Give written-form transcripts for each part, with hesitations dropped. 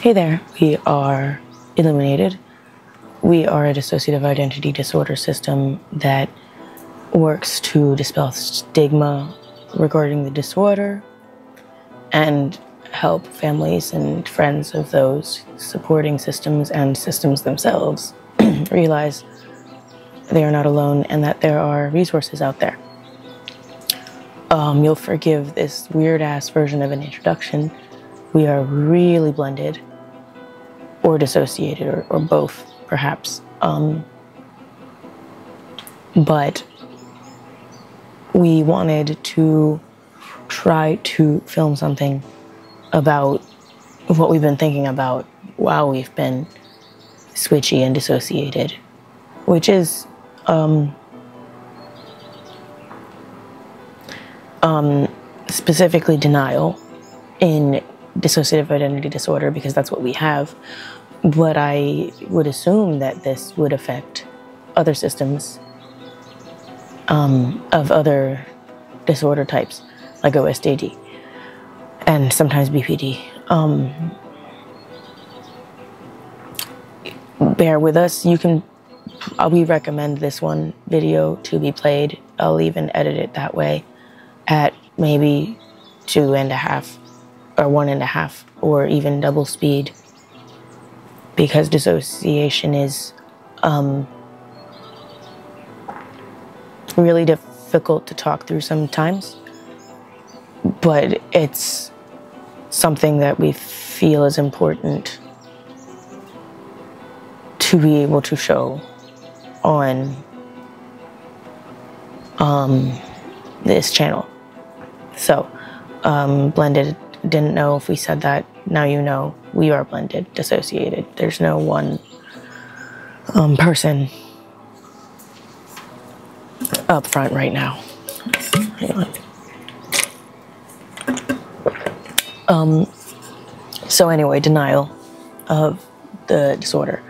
Hey there, we are Illuminated. We are a dissociative identity disorder system that works to dispel stigma regarding the disorder and help families and friends of those supporting systems and systems themselves realize they are not alone and that there are resources out there. You'll forgive this weird-ass version of an introduction. We are really blended, or dissociated, or both, perhaps. But we wanted to try to film something about what we've been thinking about while we've been switchy and dissociated, which is specifically denial in dissociative identity disorder, because that's what we have. But I would assume that this would affect other systems of other disorder types, like OSDD and sometimes BPD. Bear with us. We recommend this one video to be played. I'll even edit it that way at maybe 2.5 or 1.5 or even double speed, because dissociation is really difficult to talk through sometimes, but it's something that we feel is important to be able to show on this channel. So, blended, didn't know if we said that. Now you know, we are blended, dissociated. There's no one person up front right now. So anyway, denial of the disorder.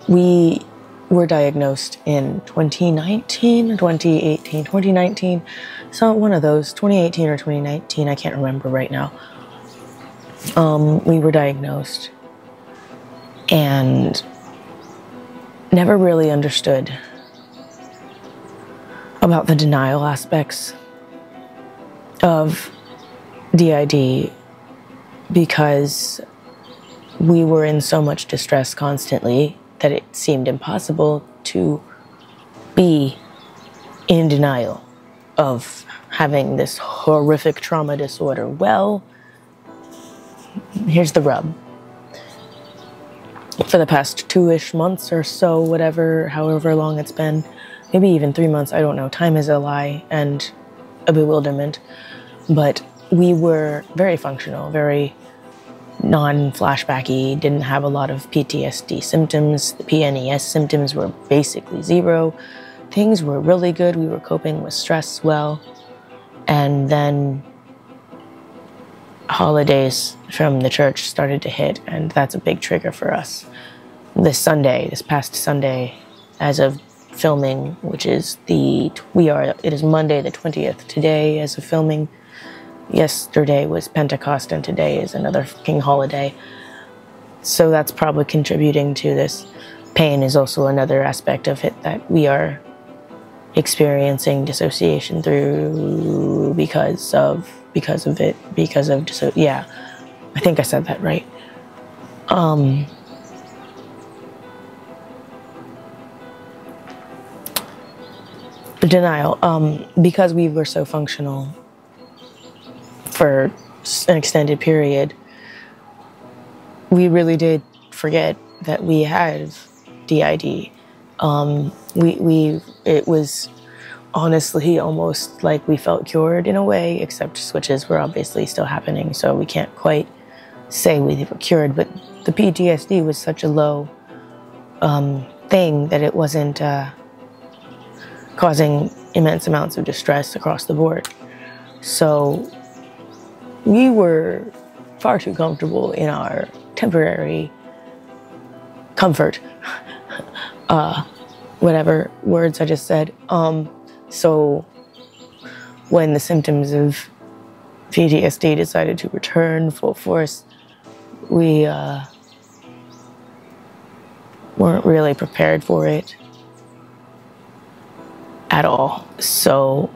We were diagnosed in 2019 or 2018, 2019. So one of those, 2018 or 2019, I can't remember right now. We were diagnosed and never really understood about the denial aspects of DID, because we were in so much distress constantly that it seemed impossible to be in denial of having this horrific trauma disorder. Well, here's the rub. For the past 2-ish months or so, however long it's been, maybe even 3 months, I don't know. Time is a lie and a bewilderment. But we were very functional, very non-flashbacky, didn't have a lot of PTSD symptoms. The PNES symptoms were basically zero. Things were really good. We were coping with stress well. And then holidays from the church started to hit, and that's a big trigger for us. This past Sunday, as of filming, which is it is Monday the 20th today as of filming. Yesterday was Pentecost and today is another fucking holiday. So that's probably contributing to this. Pain is also another aspect of it that we are experiencing dissociation through because of it, yeah, I think I said that right. Denial, because we were so functional for an extended period, we really did forget that we had DID. It was honestly almost like we felt cured in a way, except switches were obviously still happening, so we can't quite say we were cured, but the PTSD was such a low thing that it wasn't causing immense amounts of distress across the board. So we were far too comfortable in our temporary comfort, whatever words I just said. So when the symptoms of PTSD decided to return full force, we weren't really prepared for it at all. So,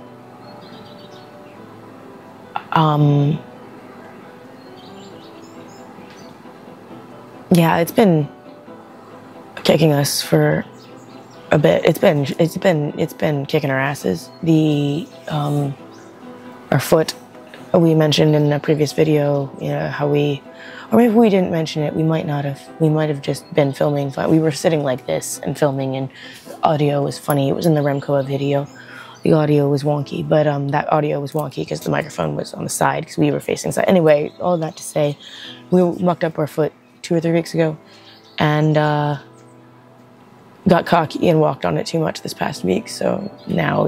yeah, it's been kicking us for a bit. It's been kicking our asses. Our foot, we mentioned in a previous video, you know, how we, or maybe we didn't mention it, we might not have. We might have just been filming. We were sitting like this and filming, and the audio was funny. It was in the Remcoa video. The audio was wonky, but that audio was wonky because the microphone was on the side because we were facing side. Anyway, all that to say, we mucked up our foot 2 or 3 weeks ago, and got cocky and walked on it too much this past week. So now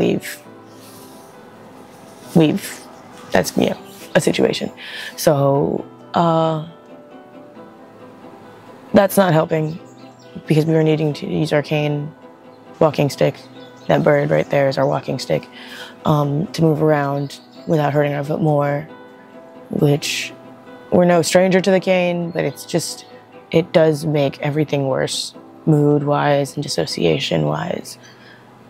that's, you know, a situation. So that's not helping because we were needing to use our cane walking stick. That bird right there is our walking stick, to move around without hurting our foot more, which we're no stranger to the cane, but it's just, it does make everything worse, mood-wise and dissociation-wise,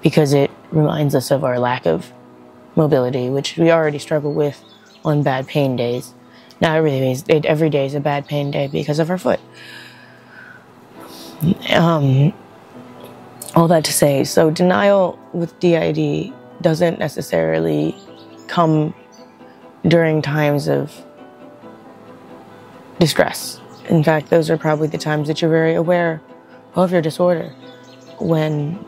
because it reminds us of our lack of mobility, which we already struggle with on bad pain days. Now every day is a bad pain day because of our foot. All that to say, so denial with DID doesn't necessarily come during times of distress. In fact, those are probably the times that you're very aware of your disorder, when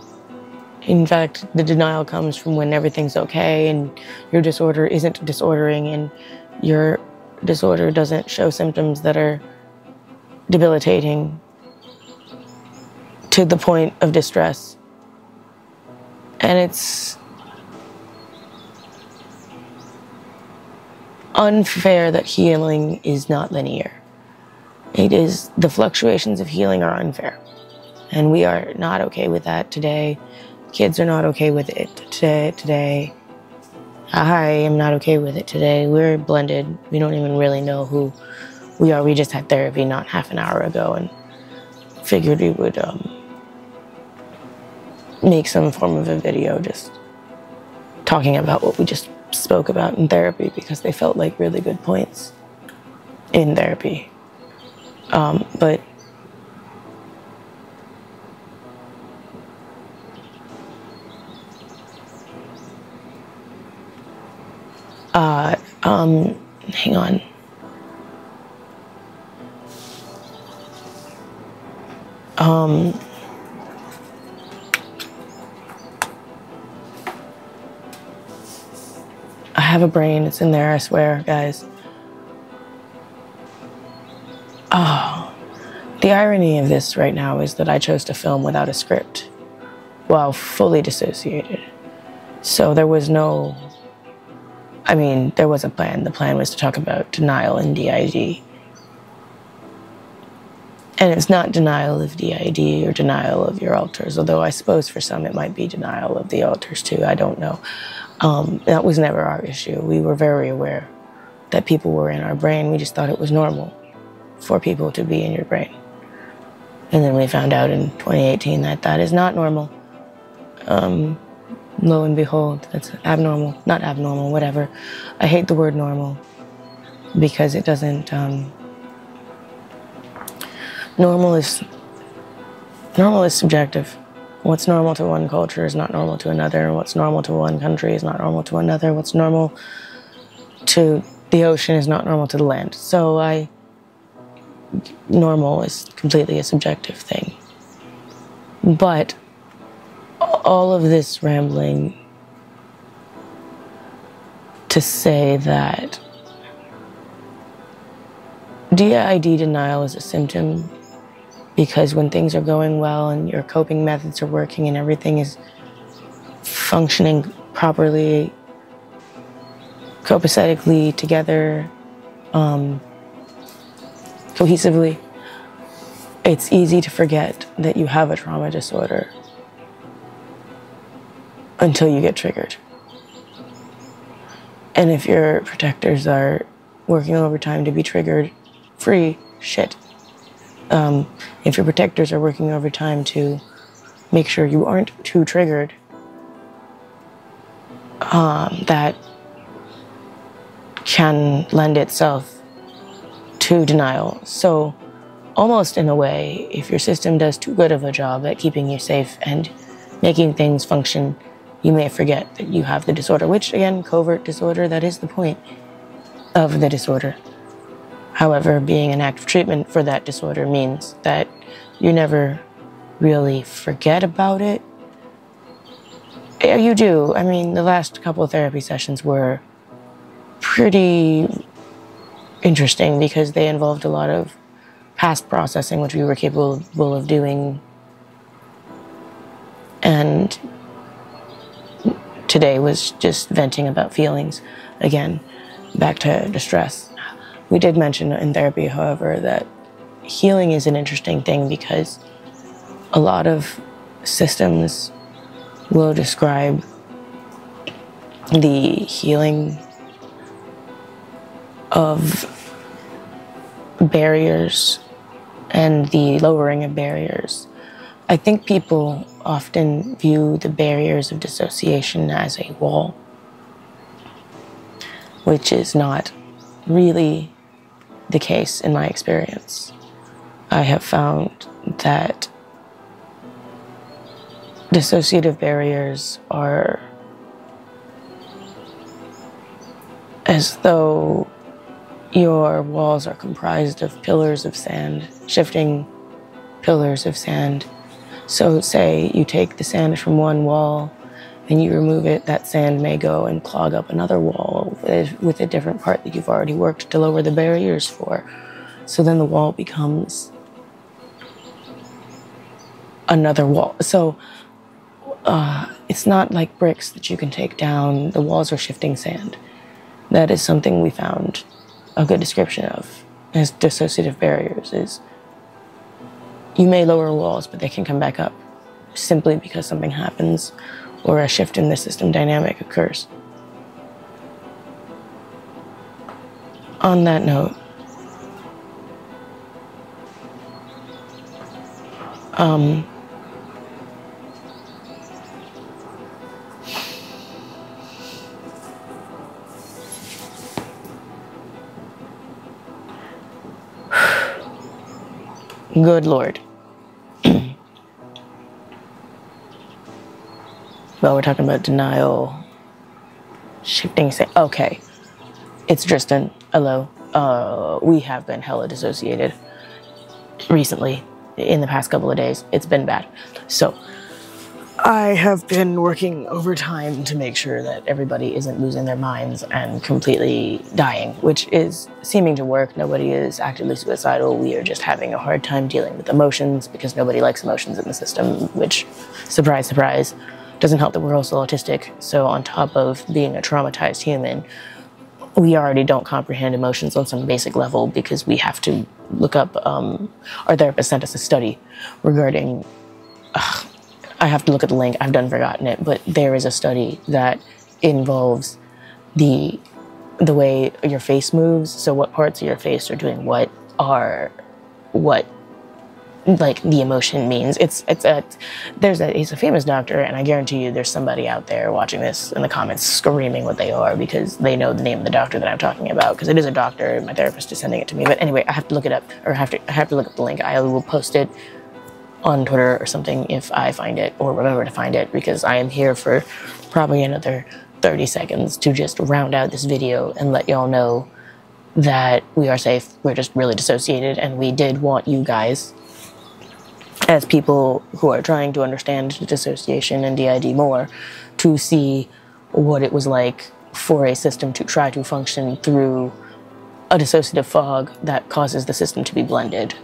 in fact the denial comes from when everything's okay and your disorder isn't disordering and your disorder doesn't show symptoms that are debilitating to the point of distress. And it's unfair that healing is not linear. It is, the fluctuations of healing are unfair. And we are not okay with that today. Kids are not okay with it today. I am not okay with it today. We're blended. We don't even really know who we are. We just had therapy not half an hour ago and figured we would make some form of a video just talking about what we just spoke about in therapy, because they felt like really good points in therapy. But hang on. I have a brain, it's in there, I swear, guys. Oh, the irony of this right now is that I chose to film without a script while fully dissociated. So there was no, I mean, there was a plan. The plan was to talk about denial and DID. And it's not denial of DID or denial of your alters, although I suppose for some it might be denial of the alters too, I don't know. That was never our issue. We were very aware that people were in our brain. We just thought it was normal for people to be in your brain. And then we found out in 2018 that that is not normal. Lo and behold, that's abnormal. Not abnormal, whatever. I hate the word normal because it doesn't, normal is subjective. What's normal to one culture is not normal to another. What's normal to one country is not normal to another. What's normal to the ocean is not normal to the land. So normal is completely a subjective thing. But all of this rambling to say that DID denial is a symptom, because when things are going well and your coping methods are working and everything is functioning properly, copacetically together, cohesively, it's easy to forget that you have a trauma disorder until you get triggered. And if your protectors are working overtime to be triggered free, shit. If your protectors are working overtime to make sure you aren't too triggered, that can lend itself to denial. So almost in a way, if your system does too good of a job at keeping you safe and making things function, you may forget that you have the disorder, which again, covert disorder, that is the point of the disorder. However, being in active treatment for that disorder means that you never really forget about it. Yeah, you do. I mean, the last couple of therapy sessions were pretty interesting because they involved a lot of past processing, which we were capable of doing. And today was just venting about feelings. Again, back to distress. We did mention in therapy, however, that healing is an interesting thing because a lot of systems will describe the healing of barriers and the lowering of barriers. I think people often view the barriers of dissociation as a wall, which is not really the case in my experience. I have found that dissociative barriers are as though your walls are comprised of pillars of sand, shifting pillars of sand. So say you take the sand from one wall and you remove it, that sand may go and clog up another wall with a different part that you've already worked to lower the barriers for. So then the wall becomes another wall. So it's not like bricks that you can take down. The walls are shifting sand. That is something we found a good description of as dissociative barriers is you may lower walls, but they can come back up simply because something happens or a shift in the system dynamic occurs. On that note, good Lord. Well, we're talking about denial, shifting, okay. It's Drystan. Hello. We have been hella dissociated recently, in the past couple of days. It's been bad. So, I have been working overtime to make sure that everybody isn't losing their minds and completely dying, which is seeming to work. Nobody is actively suicidal. We are just having a hard time dealing with emotions because nobody likes emotions in the system, which, surprise, surprise, doesn't help that we're also autistic. So on top of being a traumatized human, we already don't comprehend emotions on some basic level because we have to look up, our therapist sent us a study regarding, I have to look at the link, I've done forgotten it, but there is a study that involves the way your face moves. So what parts of your face are doing what like the emotion means. He's a famous doctor, and I guarantee you there's somebody out there watching this in the comments screaming what they are because they know the name of the doctor that I'm talking about, because it is a doctor and my therapist is sending it to me. But anyway, I have to look it up, or I have to look up the link. I will post it on Twitter or something if I find it or remember to find it, because I am here for probably another 30 seconds to just round out this video and let y'all know that we are safe. We're just really dissociated, and we did want you guys, as people who are trying to understand dissociation and DID more, to see what it was like for a system to try to function through a dissociative fog that causes the system to be blended.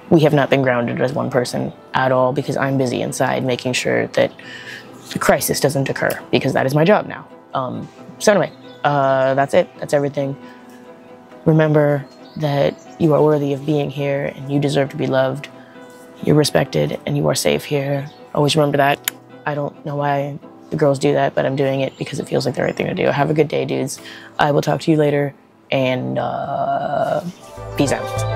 We have not been grounded as one person at all because I'm busy inside making sure that the crisis doesn't occur, because that is my job now. So anyway, that's it. That's everything. Remember that you are worthy of being here and you deserve to be loved. You're respected and you are safe here. Always remember that. I don't know why the girls do that, but I'm doing it because it feels like the right thing to do. Have a good day, dudes. I will talk to you later, and peace out.